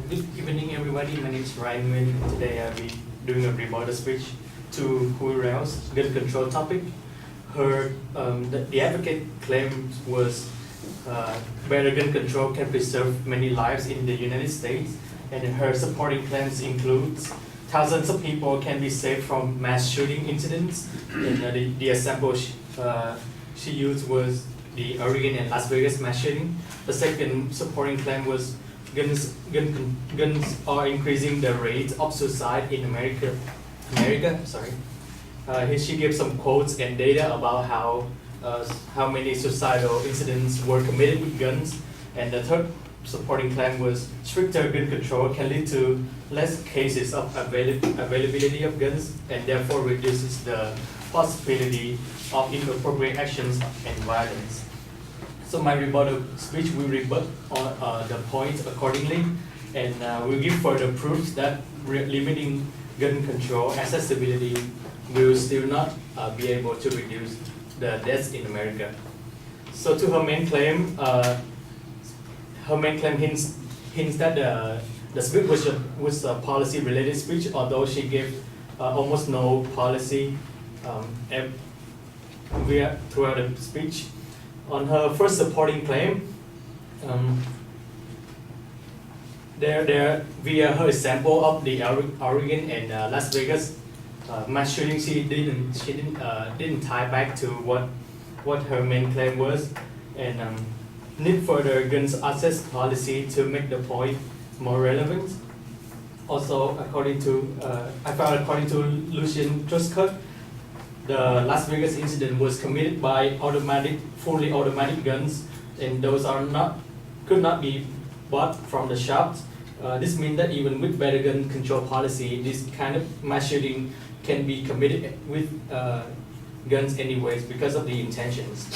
Good evening, everybody. My name is Ryan Nguyen. Today I'll be doing a rebuttal speech to Hui Rao's gun control topic. The advocate claim was better gun control can preserve many lives in the United States, and her supporting claims includes thousands of people can be saved from mass shooting incidents. And the example she used was the Oregon and Las Vegas mass shooting. The second supporting claim was guns are increasing the rate of suicide in America. Here she gives some quotes and data about how many suicidal incidents were committed with guns. And the third supporting claim was stricter gun control can lead to less cases of availability of guns and therefore reduces the possibility of inappropriate actions and violence. So my rebuttal speech will rebut on the points accordingly, and will give further proofs that limiting gun control accessibility will still not be able to reduce the deaths in America. So to her main claim hints that the speech was a policy-related speech, although she gave almost no policy throughout the speech. On her first supporting claim, via her example of the Oregon and Las Vegas mass shooting, she didn't tie back to what her main claim was, and need further guns access policy to make the point more relevant. Also, according to Lucian Truscott, the Las Vegas incident was committed by fully automatic guns, and those could not be bought from the shops. This means that even with better gun control policy, this kind of mass shooting can be committed with guns anyways because of the intentions.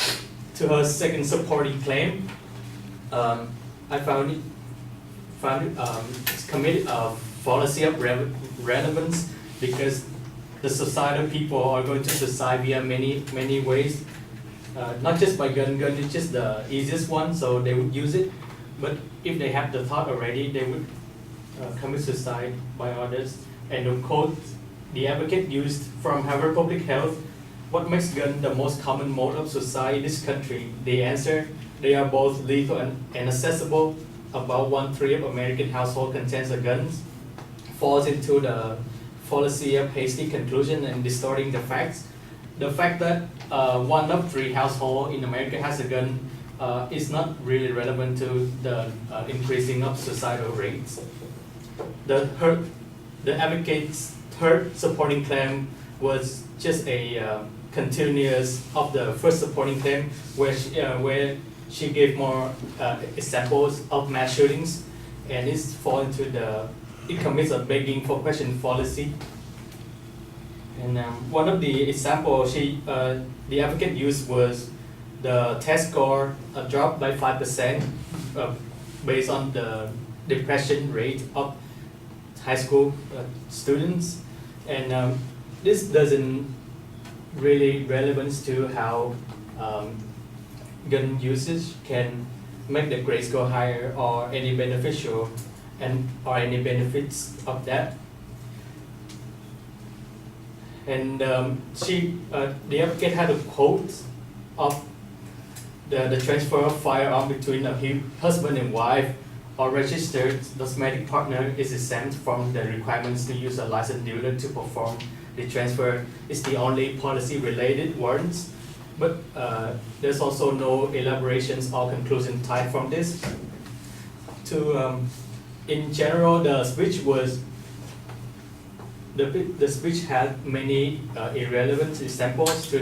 To her second supporting claim, I found it's committed a fallacy of relevance because the societal people are going to suicide via many ways, not just by gun is just the easiest one, so they would use it. But if they have the thought already, they would commit suicide by others. And the quote the advocate used from Harvard Public Health, what makes gun the most common mode of suicide in this country? The answer, they are both lethal and accessible. About 1/3 of American household contains a gun, falls into the fallacy of hasty conclusion and distorting the facts. The fact that 1 of 3 households in America has a gun is not really relevant to the increasing of suicidal rates. The advocate's third supporting claim was just a continuous of the first supporting claim, where she gave more examples of mass shootings, and it commits a begging for question fallacy. And one of the examples the advocate used was the test score dropped by 5% based on the depression rate of high school students, and this doesn't really relevance to how gun usage can make the grades go higher or any beneficial or any benefits of that. And the advocate had a quote of the transfer of firearm between a husband and wife or registered domestic partner is exempt from the requirements to use a licensed dealer to perform the transfer. Is the only policy-related words, but there's also no elaborations or conclusion tied from this. In general, the speech had many irrelevant examples to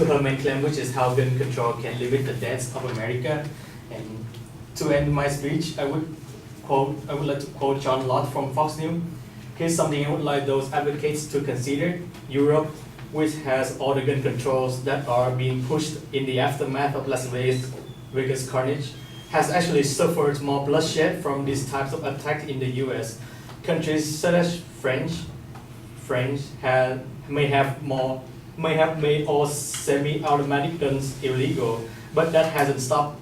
her main claim, which is how gun control can limit the deaths of America. And to end my speech, I would like to quote John Lott from Fox News. Here's something I would like those advocates to consider. Europe, which has all the gun controls that are being pushed in the aftermath of Las Vegas carnage, has actually suffered more bloodshed from these types of attacks in the US. Countries such as France may have made all semi-automatic guns illegal, but that hasn't stopped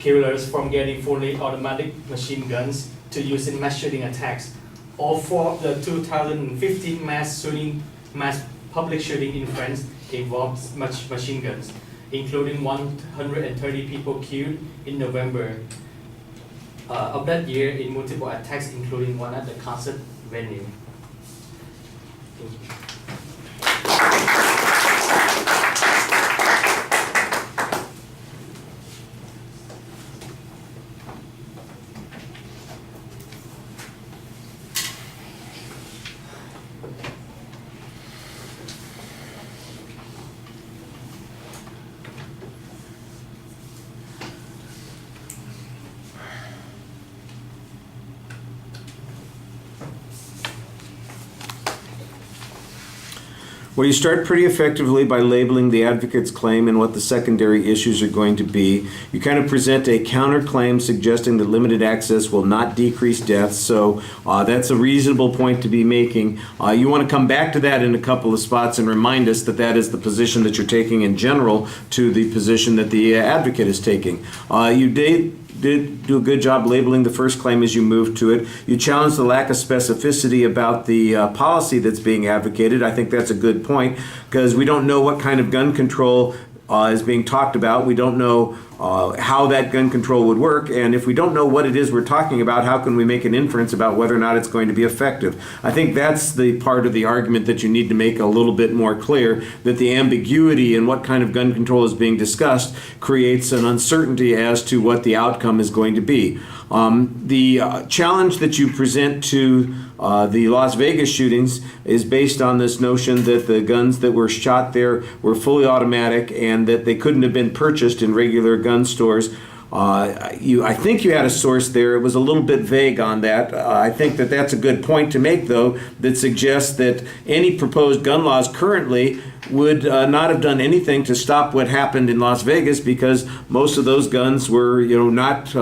killers from getting fully automatic machine guns to use in mass shooting attacks. All four of the 2015 mass public shooting in France involved machine guns, including 130 people killed in November of that year in multiple attacks, including one at the concert venue. Well, you start pretty effectively by labeling the advocate's claim and what the secondary issues are going to be. You kind of present a counterclaim suggesting that limited access will not decrease deaths, so that's a reasonable point to be making. You want to come back to that in a couple of spots and remind us that that is the position that you're taking in general to the position that the advocate is taking. You did do a good job labeling the first claim as you moved to it. You challenged the lack of specificity about the policy that's being advocated. I think that's a good point because we don't know what kind of gun control is being talked about. We don't know how that gun control would work, and if we don't know what it is we're talking about, how can we make an inference about whether or not it's going to be effective? I think that's the part of the argument that you need to make a little bit more clear, that the ambiguity in what kind of gun control is being discussed creates an uncertainty as to what the outcome is going to be. The challenge that you present to the Las Vegas shootings is based on this notion that the guns that were shot there were fully automatic and that they couldn't have been purchased in regular gun stores. I think you had a source there. It was a little bit vague on that. I think that that's a good point to make, though, that suggests that any proposed gun laws currently would not have done anything to stop what happened in Las Vegas because most of those guns were, not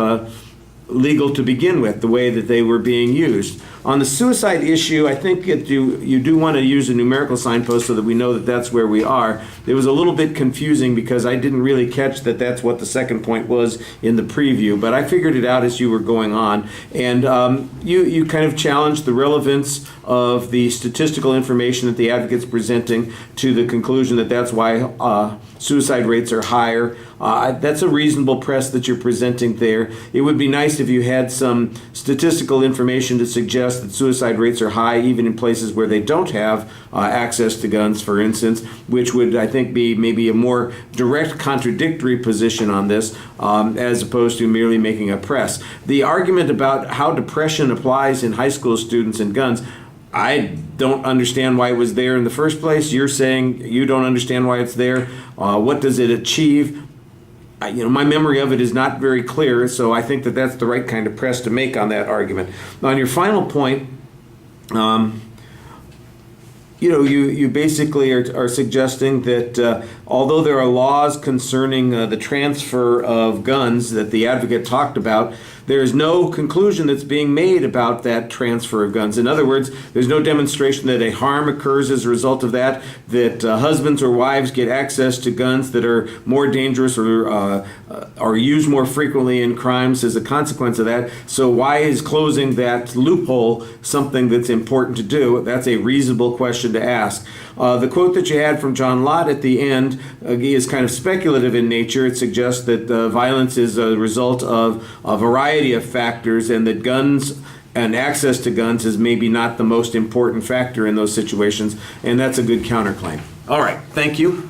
legal to begin with, the way that they were being used. On the suicide issue, I think you do want to use a numerical signpost so that we know that that's where we are. It was a little bit confusing because I didn't really catch that that's what the second point was in the preview, but I figured it out as you were going on. And you kind of challenged the relevance of the statistical information that the advocate's presenting to the conclusion that that's why suicide rates are higher. That's a reasonable press that you're presenting there. It would be nice if you had some statistical information to suggest that suicide rates are high even in places where they don't have access to guns, for instance, which would, I think, be maybe a more direct contradictory position on this as opposed to merely making a press. The argument about how depression applies in high school students and guns, I don't understand why it was there in the first place. You're saying you don't understand why it's there. What does it achieve? My memory of it is not very clear, so I think that that's the right kind of press to make on that argument. On your final point, you basically are suggesting that although there are laws concerning the transfer of guns that the advocate talked about, there is no conclusion that's being made about that transfer of guns. In other words, there's no demonstration that a harm occurs as a result of that husbands or wives get access to guns that are more dangerous or used more frequently in crimes as a consequence of that. So why is closing that loophole something that's important to do? That's a reasonable question to ask. The quote that you had from John Lott at the end is kind of speculative in nature. It suggests that violence is a result of a variety of factors and that guns and access to guns is maybe not the most important factor in those situations, and that's a good counterclaim. All right, thank you.